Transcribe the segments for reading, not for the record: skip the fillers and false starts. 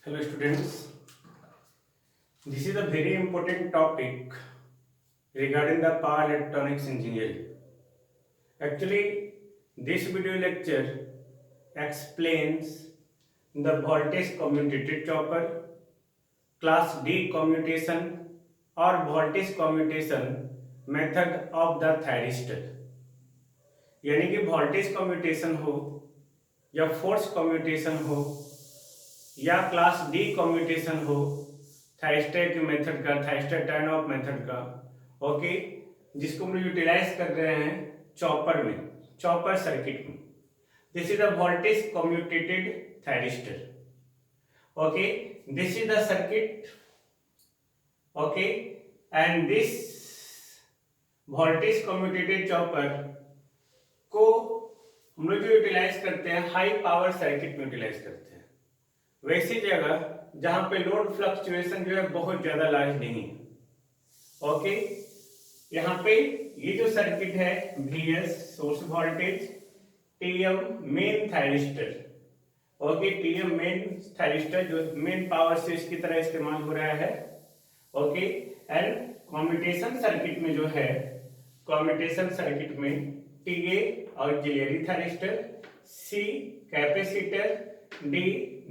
Hello students, this is a very important topic regarding the power electronics engineering. Actually, this video lecture explains the voltage commutated chopper, class D commutation or voltage commutation method of the thyristor. यानी कि voltage commutation हो या force commutation हो या class D commutation हो thyristor के method का, thyristor turn off method का, ओके, जिसको हम यूटिलाइज कर रहे हैं चॉपर में, चॉपर सर्किट में. This is the voltage commutated thyristor. Okay, this is the circuit. Okay, and this voltage commutated chopper को हम लोग यूटिलाइज करते हैं हाई पावर सर्किट में यूटिलाइज करते हैं, वैसी जगह जहां पे लोड फ्लक्चुएशन जो है बहुत ज्यादा लार्ज नहीं है. ओके, यहाँ पे ये जो सर्किट है VS source voltage, TM main thyristor. Okay, TM main thyristor जो मेन पावर स्विच की तरह इस्तेमाल हो रहा है. ओके, एंड कम्यूटेशन सर्किट में जो है, कम्यूटेशन सर्किट में TA auxiliary thyristor, C capacitor, D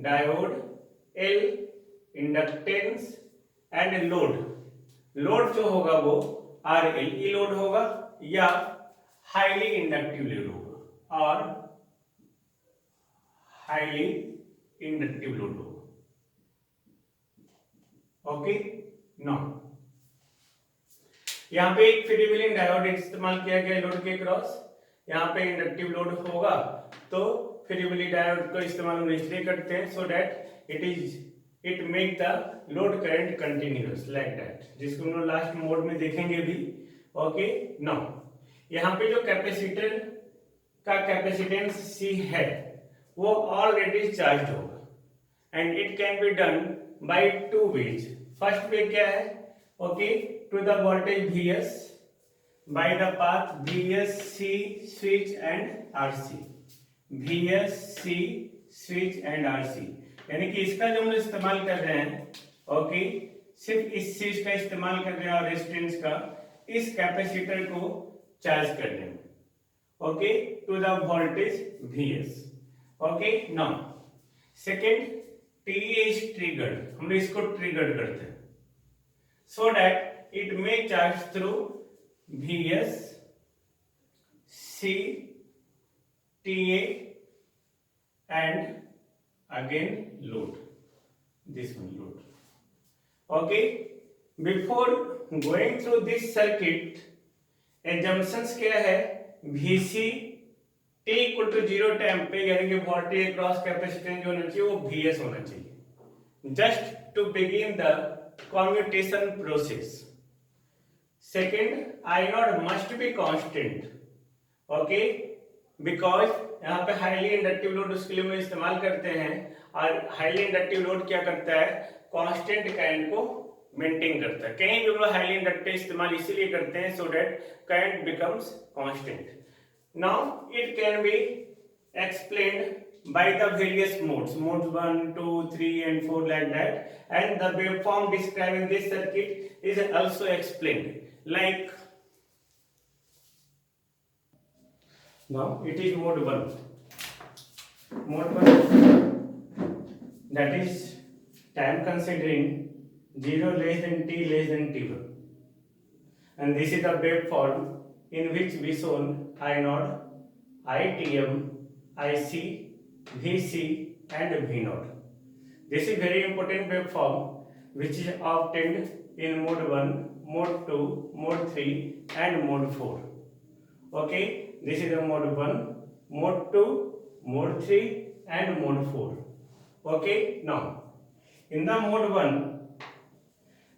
diode, L inductance and load. Load जो होगा वो RLE लोड होगा या हाईली इंडक्टिव लोड होगा और हाईली इंडक्टिव लोड होगा. ओके, नो यहाँ पे एक फ्री व्हीलिंग डायोड इस्तेमाल किया गया लोड के क्रॉस. यहाँ पे इंडक्टिव लोड होगा तो फ्री व्हीलिंग डायोड का इस्तेमाल हम इसलिए करते हैं so that it make the load current continuous like that, जिसको हम लोग लास्ट मोड में देखेंगे भी. ओके, नाउ यहाँ पे जो कैपेसिटर का कैपेसिटेंस C है वो ऑलरेडी चार्ज होगा and it can be done by two ways. First way क्या है? Okay, to the voltage VS by the path VSC switch and RC, VSC switch and RC. यानी कि इसका जो हम लोग इस्तेमाल कर रहे हैं, ओके, सिर्फ इस चीज का इस्तेमाल कर रहे हैं और रेजिस्टेंस का इस कैपेसिटर को चार्ज करने में. Okay, to the voltage VS. Okay, now second TA is triggered. हम लोग इसको ट्रिगर्ड करते हैं so that it may charge through VS, C, TA and again load, this one load. Okay, before going through this circuit, assumptions क्या है? VC T equal to 0 time पे यानी कि वोल्टेज अक्रॉस कैपेसिटेंस जो होना चाहिए वो VS होना चाहिए, just to begin the commutation process. Second, I0 must be constant. Okay, because यहाँ पे हाईली इंडक्टिव लोड उसके लिए हम इस्तेमाल करते हैं और हाईली इंडक्टिव लोड क्या करता है? कांस्टेंट करंट को मेंटेन करता है. कहीं भी हम लोग हाईली इंडक्टिव इस्तेमाल इसीलिए करते हैं so that current becomes constant. Now it can B explained by the various modes 1, 2, 3 and 4 like that, and the waveform describing this circuit is also explained like. Now it is mode 1. Mode 1, that is time considering 0 less than t less than t1, and this is the waveform in which we shown I0, ITM, IC, VC and V0. This is very important waveform which is obtained in mode 1, mode 2, mode 3 and mode 4. Okay, this is the mode 1, mode 2, mode 3 and mode 4. Okay, now in the mode 1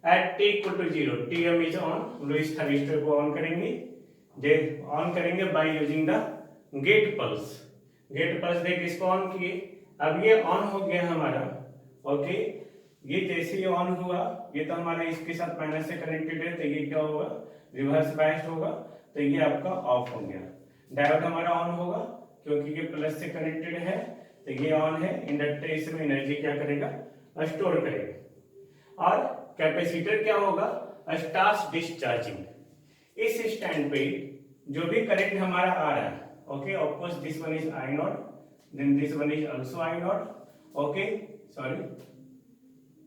at t equal to 0, TM is on. हम लोग इस thyristor को on करेंगे by using the gate pulse. Gate pulse देख इसको on किए, अब ये ऑन हो गया हमारा. ओके, ये जैसे ही ऑन हुआ ये तो हमारा इसके साथ माइनस से कनेक्टेड है तो ये क्या होगा? रिवर्स बायस्ड होगा तो ये आपका ऑफ हो गया. डायोड हमारा ऑन होगा क्योंकि ये प्लस से कनेक्टेड है तो ये ऑन है. इंडक्टर इसमें एनर्जी क्या करेगा? स्टोर करेगा। और कैपेसिटर क्या होगा, स्टार्ट डिस्चार्जिंग। इस स्टैंड पे जो भी करंट हमारा आ रहा है, okay, of course this one is I naught, then this one is also I naught, okay, sorry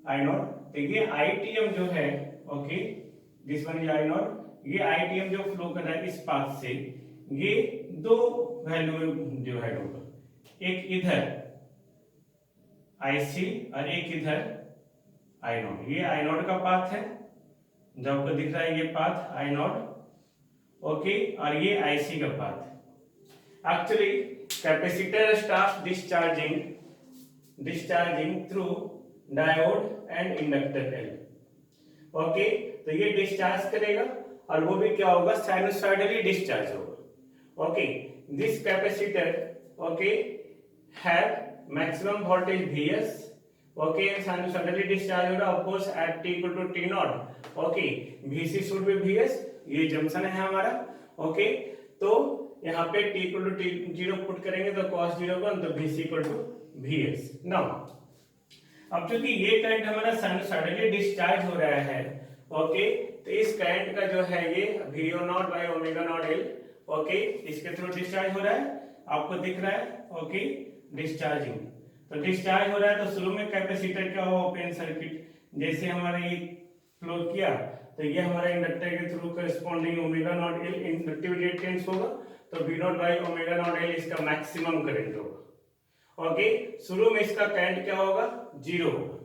I naught. तो ये आईटीएम जो है, okay, this one is I naught, ये आईटीएम जो फ्लो कर रहा है इस पाथ से, ये दो वैल्यू में डिवाइड होगा, एक इधर आईसी और एक इधर आई नॉट। ये आई नॉट का पाथ है, जो आपको दिख रहा है ये पाथ आई नॉट, ओके, और ये आईसी का पाथ है। Actually capacitor start discharging through diode and inductor L, okay. तो ये डिस्चार्ज करेगा और वो भी क्या होगा, साइनसॉइडली डिस्चार्ज होगा, okay. This capacitor, okay, have maximum voltage Vs, okay, sinusoidally discharge हो रहा है, of course at t equal to t not, okay, Vc should be Vs, ये जंक्शन है हमारा, ओके। तो यहाँ पे t equal to t 0 put करेंगे तो cos 0 1, तो Vc equal to Vs। Now अब चूंकि ये करंट हमारा साइनसॉइडली डिस्चार्ज हो रहा है, ओके, तो इस करंट का जो है ये VO not by omega naught L, okay, इसके थ्रू डिस्चार्ज हो रहा है, आपको दिख रहा है, ओके, डिस्चार्जिंग। तो डिस्चार्ज हो रहा है तो शुरू में कैपेसिटर क्या हो, ओपन सर्किट, जैसे हमारा ये फ्लो किया तो ये हमारा इंडक्टर के through corresponding omega naught L inductive reactance होगा, तो V not by omega naught L इसका मैक्सिमम करंट होगा, ओके। शुरू में इसका करंट क्या होगा, 0 होगा,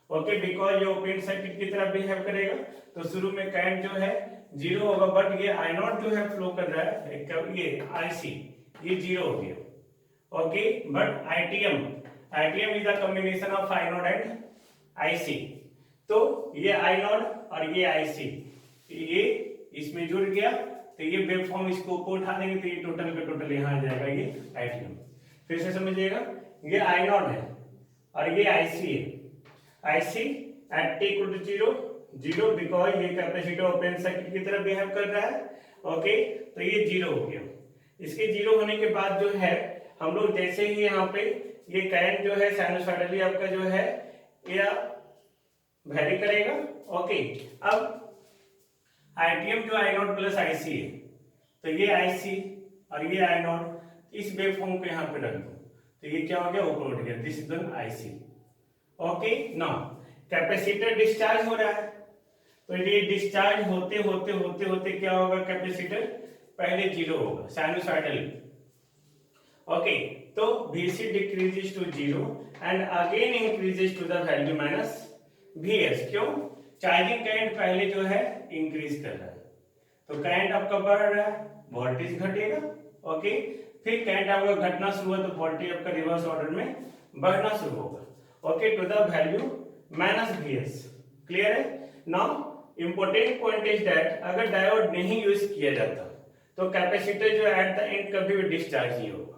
ओके, बिकॉज ये ओपन सर्किट की तरह बिहेव करेगा, तो शुरू में करंट जो है 0 होगा, बट ये आई नॉट जो है फ्लो कर रहा है, ये आईसी, ये 0 हो गया, okay. But ITM is the combination of I not and IC, तो ये आई नॉट और ये आईसी, ये इसमें जुड़ गया, तो ये वेव फॉर्म इसको ऊपर उठा देंगे, तो ये टोटल का टोटल यहाँ आ जाएगा, ये आईटीएम। फिर से समझिएगा, ये आई नॉट है और ये आईसी है, IC at t equal to 0 because ये कैपेसिटर ओपन सर्किट की तरह बिहेव कर रहा है, ओके, तो ये 0 हो गया। इसके 0 होने के बाद जो है हम लोग जैसे ही यहाँ पे ये करंट जो है साइनसॉइडली आपका जो है या वेरी करेगा, ओके। अब आईटीएम जो आई नॉट प्लस आईसी है, तो ये आईसी और ये आई नॉट, इस वेव फॉर्म को यहाँ पे रख दो, तो ये क्या हो गया, ऊपर उठ गया, this is the IC, okay. Now capacitor discharge हो रहा है, तो ये डिस्चार्ज होते होते होते होते क्या होगा, कैपेसिटर पहले 0 होगा साइनसॉइडली, ओके। तो Vc decreases to 0 and again increases to the value minus Vs। क्यों, चार्जिंग करंट पहले जो है इंक्रीज कर रहा है, तो करंट आपका बढ़ रहा है, वोल्टेज घटेगा, ओके। फिर करंट आपका घटना शुरू हुआ तो वोल्टेज आपका रिवर्स ऑर्डर में बढ़ना शुरू होगा, okay, to the value minus Vs। Clear है। Now important point is that अगर डायोड नहीं यूज किया जाता तो कैपेसिटर जो एट द एंड कभी भी डिस्चार्ज नहीं होगा,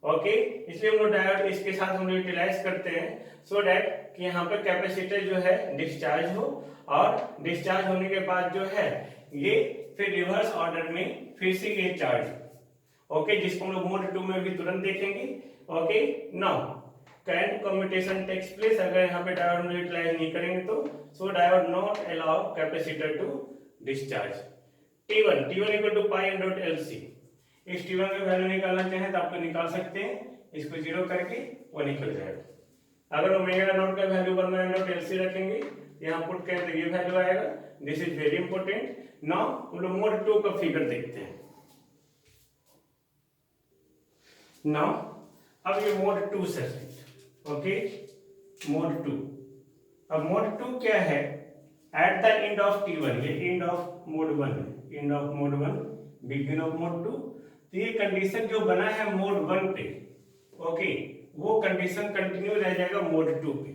ओके। इसलिए हम लोग डायोड इसके साथ हम लोग यूटिलाइज करते हैं, सो दैट कि यहाँ पे कैपेसिटर जो है डिस्चार्ज हो, और डिस्चार्ज होने के बाद जो है ये फिर रिवर्स ऑर्डर में फिर से ये चार्ज, ओके, जिसको हम लोग मोड 2 में भी तुरंत देखेंगे, okay. Now current commutation takes place, अगर यहाँ पे डायोड में यूटिलाइज नहीं करेंगे तो, so diode not allow capacitor to discharge. T1 equal to pi under LC, इस T1 का वैल्यू निकालना चाहें तो आपको निकाल सकते हैं, इसको 0 करके वो निकल जाएगा। अगर ओमेगा नॉट का वैल्यू 1 बाय अंडर LC रखेंगे, यहाँ पुट करें तो ये वैल्यू आएगा, this is very important. Now हम लोग मोड 2 का फिगर देखते हैं। नाउ अब ये मोड 2 सर्किट, ओके, मोड 2। अब मोड 2 क्या है, at the end of T1, ये end of mode 1, end of mode 1, begin of mode 2, तो ये कंडीशन जो बना है मोड 1 पे, ओके, वो कंडीशन कंटिन्यू रह जाएगा मोड 2 पे,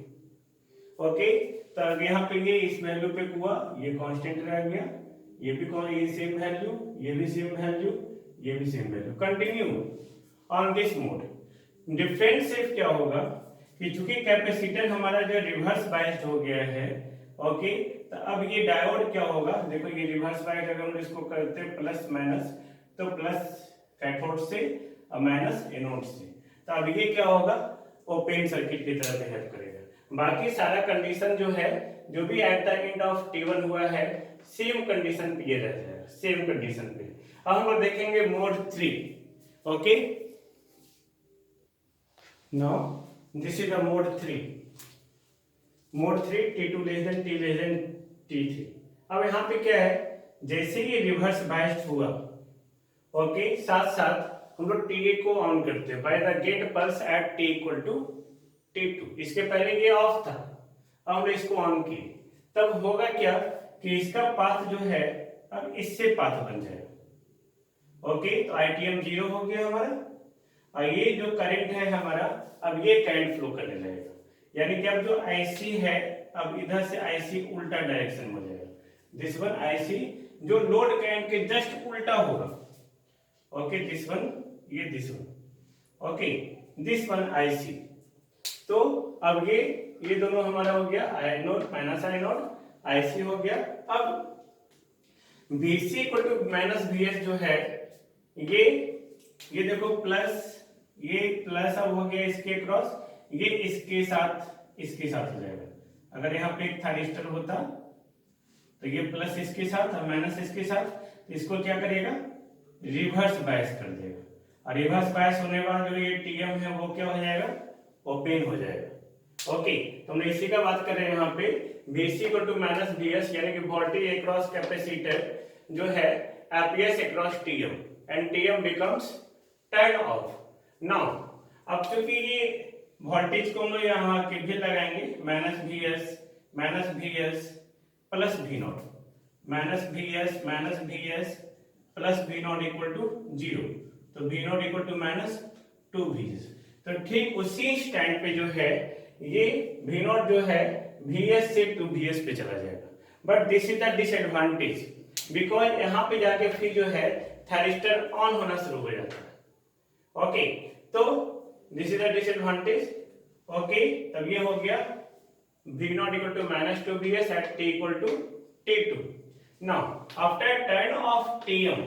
ओके। तो अब यहाँ पे ये इस वैल्यू पे हुआ, ये कांस्टेंट रह गया, ये भी ये सेम वैल्यू, ये भी सेम वैल्यू, ये भी same value, continue on this mode. Difference सिर्फ क्या होगा कि चूंकि कैपेसिटर हमारा जो रिवर्स बायस्ड हो गया है, ओके, तो अब ये डायोड क्या होगा, देखो ये रिवर्स बायस्ड, अगर हम इसको करते हैं प्लस माइनस, तो प्लस कैथोड से और माइनस एनोड से, तो अब ये क्या होगा, ओपन सर्किट की तरह बिहेव करेगा। बाकी सारा कंडीशन जो है, जो भी at the end of T1 हुआ है, सेम कंडीशन पे ये रह जाएगा, सेम कंडीशन पे। अब हम लोग देखेंगे mode 3। Okay, now this is the mode 3। Mode 3 T2 less than T3। अब यहाँ पे क्या है, जैसे ही रिवर्स बायस्ड हुआ, ओके, साथ साथ हम लोग TA को ऑन करते हैं by the gate pulse at T equal to T2। इसके पहले ये ऑफ था, अब हम इसको ऑन किए, तब होगा क्या कि इसका पाथ जो है अब इससे पाथ बन जाएगा। ओके, तो ITM 0 हो गया हमारा, और ये जो करंट है हमारा, अब ये करंट फ्लो करने लगेगा, यानी कि अब जो IC है, अब इधर से IC उल्टा डायरेक्शन में हो जाएगा। दिस वन IC जो लोड करंट के जस्ट उल्टा होगा। ओके, दिस वन, ये this one, okay, this one IC। तो अब ये दोनों हमारा हो गया I naught minus I naught, IC हो गया। अब VC equal to minus VS जो है, ये देखो प्लस, ये प्लस अब हो गया इसके क्रॉस, ये इसके साथ हो जाएगा। अगर यहाँ पे एक थारिस्टर होता तो ये प्लस इसके साथ और माइनस इसके साथ, तो इसको क्या करेगा, रिवर्स बायस कर देगा, और रिवर्स बायस होने के बाद जो ये TM है वो क्या हो जाएगा, ओपन हो जाएगा। ओके, तो हम इसी का बात कर रहे हैं यहाँ पे, VC equal to minus VS, यानी कि वोल्टेज अक्रॉस कैपेसिटर जो है appears across TM and TM becomes turn off. Now अब चूंकि ये वोल्टेज को हम लोग यहाँ के भी लगाएंगे, minus VS plus V naught, minus VS plus V naught equal to 0, तो V naught equal to minus 2VS। तो ठीक उसी स्टैंड पे जो है ये V नॉट जो है VS से 2VS पे चला जाएगा। But this is the disadvantage, because यहाँ पे जाके फिर जो है थारिस्टर ऑन होना शुरू हो जाता है। ओके, तो this is the disadvantage. Okay, तब ये हो गया V naught equal to minus 2VS at T equal to T2। Now after turn off TM,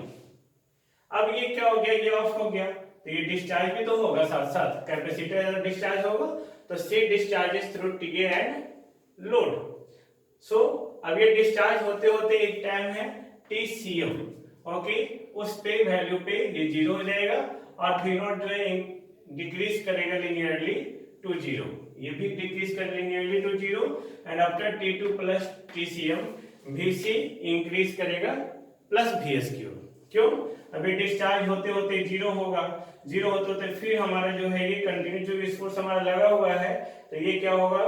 अब ये क्या हो गया, ये ऑफ हो गया, तो ये डिस्चार्ज भी तो होगा साथ साथ, कैपेसिटर डिस्चार्ज होगा, तो C discharges through TA and load. So अब ये डिस्चार्ज होते होते एक टाइम है TCM। ओके, उस पे वैल्यू पे ये 0 हो जाएगा, और V नॉट जो है डिक्रीज करेगा लिनियरली टू 0, ये भी डिक्रीज कर linearly to 0, and after T2 plus TCM VC increase करेगा प्लस VS की ओर। क्यों, अभी डिस्चार्ज होते होते 0 होगा, 0 होते होते फिर हमारा जो है ये कंटिन्यू जो फोर्स हमारा लगा हुआ है, तो ये क्या होगा,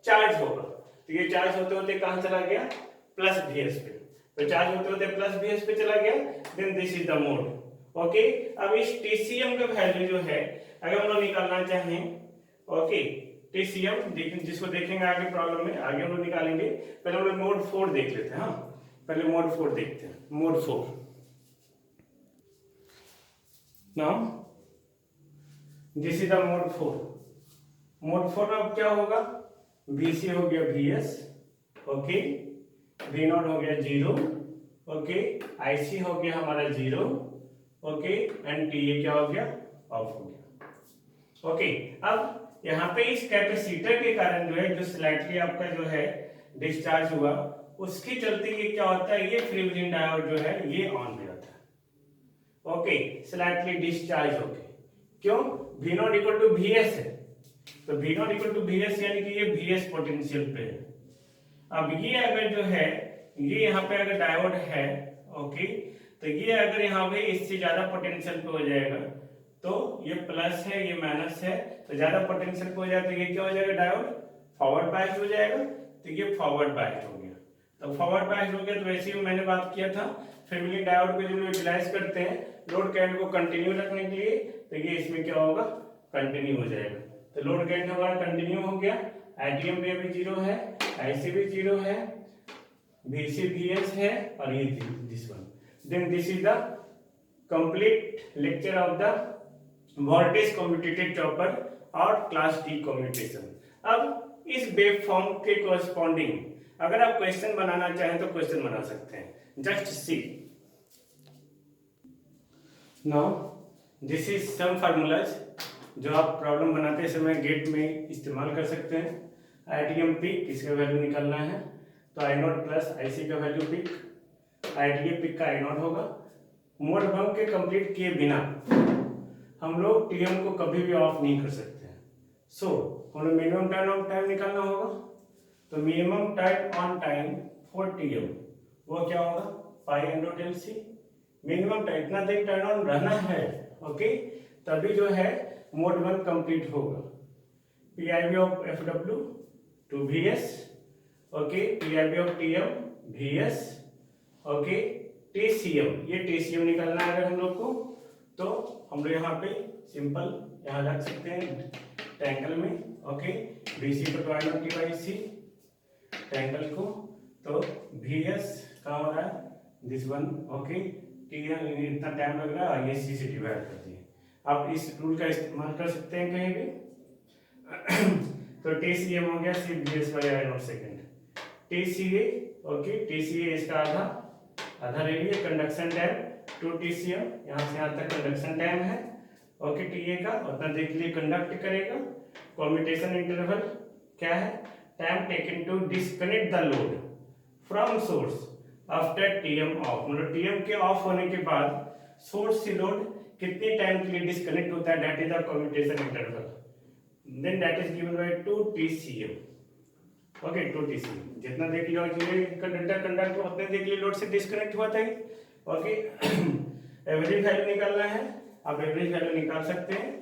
चार्ज होगा, तो ये चार्ज होते होते कहां चला गया, प्लस VS पे, तो चार्ज होते होते प्लस VS पे चला गया, then this is the mode. Okay, अब इस TCM का वैल्यू जो है अगर हम लोग निकालना चाहें, ओके, TCM जिसको देखेंगे आगे प्रॉब्लम में, आगे हम लोग निकालेंगे, पहले हम लोग मोड 4 देख लेते हैं। हाँ, पहले मोड 4 देखते हैं, mode 4। Now this is the mode 4। Mode 4 में अब क्या होगा, VC हो गया VS, ओके, V नॉट हो गया 0, ओके, IC हो गया हमारा 0, ओके, एंड TA क्या हो गया, ऑफ हो गया। ओके, अब यहाँ पे इस कैपेसिटर के कारण जो है, जो स्लाइटली आपका जो है डिस्चार्ज हुआ, उसके चलते ये क्या होता है, ये फ्री व्हीलिंग डायोड जो है ये ऑन हो जाता है। ओके, स्लाइटली डिस्चार्ज होके, क्यों, V naught equal to VS है, तो V naught equal to VS यानी कि ये VS पोटेंशियल पे है। अब ये अगर जो है, ये यहाँ पे अगर डायोड है, ओके, तो ये अगर यहाँ पे इससे ज्यादा पोटेंशियल पे हो जाएगा, तो ये प्लस है, ये माइनस है, तो ज्यादा पोटेंशियल पे हो जाए, तो ये क्या हो जाएगा, डायोड फॉरवर्ड बायस्ड हो जाएगा, तो ये फॉरवर्ड बायस्ड हो गया। तो फॉरवर्ड बायस्ड हो गया, तो वैसे ही मैंने बात किया था, फैमिली डायोड को जब यूटिलाइज करते हैं लोड करंट को कंटिन्यू रखने के लिए, तो ये इसमें क्या होगा, कंटिन्यू हो जाएगा। तो लोड करंट हमारा कंटिन्यू हो गया, ITM भी अभी 0 है, IC भी 0 है, VC VS है, और ये this one. Then this is the complete lecture of the voltage commutated chopper और क्लास D कम्यूटेशन। अब इस वेव फॉर्म के कोरस्पॉन्डिंग अगर आप क्वेश्चन बनाना चाहें तो क्वेश्चन बना सकते हैं, just see. Now this is some formulas जो आप प्रॉब्लम बनाते समय गेट में इस्तेमाल कर सकते हैं। ITM पीक इसका वैल्यू निकालना है, तो आई नॉट प्लस IC का वैल्यू पीक, ITA पीक का आई नॉट होगा। मोड बंक के कंप्लीट किए बिना हम लोग TM को कभी भी ऑफ नहीं कर सकते हैं। सो हमें मिनिमम टर्न ऑन टाइम निकालना होगा, तो minimum time on time for TM वो क्या होगा, pi N dot LC। Minimum time इतना देर टर्न ऑन रहना है, ओके, तभी जो है मोड वन कंप्लीट होगा। PIV of FW to VS, okay, PIV of TM VS, okay, TCM, ये TCM निकालना है अगर हम लोग को, तो हम लोग यहाँ पे सिंपल यहाँ रख सकते हैं ट्रायंगल में, ओके, BC को टू IC ट्रायंगल को, तो VS कहाँ हो रहा है दिस वन, ओके, TM इतना टाइम लग रहा है, IC से डिवाइड कर दिए। आप इस रूल का इस्तेमाल कर सकते हैं कहीं भी। तो TCM हो गया CBS by I not second, TCA, okay, TCA इसका आधा ले लिए, कंडक्शन टाइम 2 TCM, यहाँ से यहाँ तक कंडक्शन टाइम है, ओके, TA का उतना देख लिए कंडक्ट करेगा। कम्यूटेशन इंटरवल क्या है, time taken to disconnect the load from source after TM off, मतलब TM के ऑफ होने के बाद सोर्स से लोड कितने टाइम के लिए डिस्कनेक्ट होता है, that is the commutation interval, then that is given by 2 TCM, okay, 2 TCM जितना देख लिया कंडक्टर उतने देख लिए लोड से डिस्कनेक्ट हुआ था, ओके। एवरेज वैल्यू निकालना है, आप एवरेज वैल्यू निकाल सकते हैं,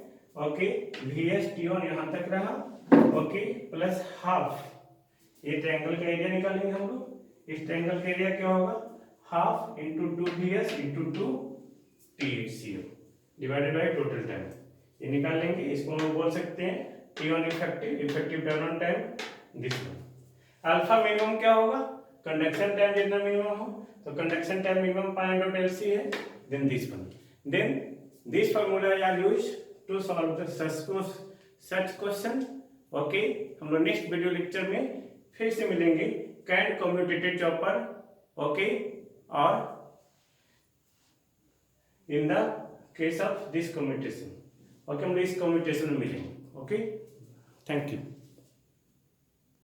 ओके, VS T1 यहाँ तक रहा, ओके, प्लस हाफ, ये ट्रायंगल का एरिया निकालेंगे हम लोग। इस ट्रायंगल का एरिया क्या होगा, half into 2VS into 2 TCM divided by total time, ये निकाल लेंगे। इसको हम बोल सकते हैं T1 effective turn on time this one. Alpha minimum क्या होगा, कंडक्शन टाइम जितना मिनिमम हो, तो conduction time minimum pi dot LC है, then this one, then this formula are used to solve the such question, okay. हम लोग next video lecture में फिर से मिलेंगे, कैन कम्यूटेटेड चॉपर, ओके, और in the case of this commutation, okay, हम लोग इस कम्यूटेशन में मिलेंगे, ओके, थैंक यू।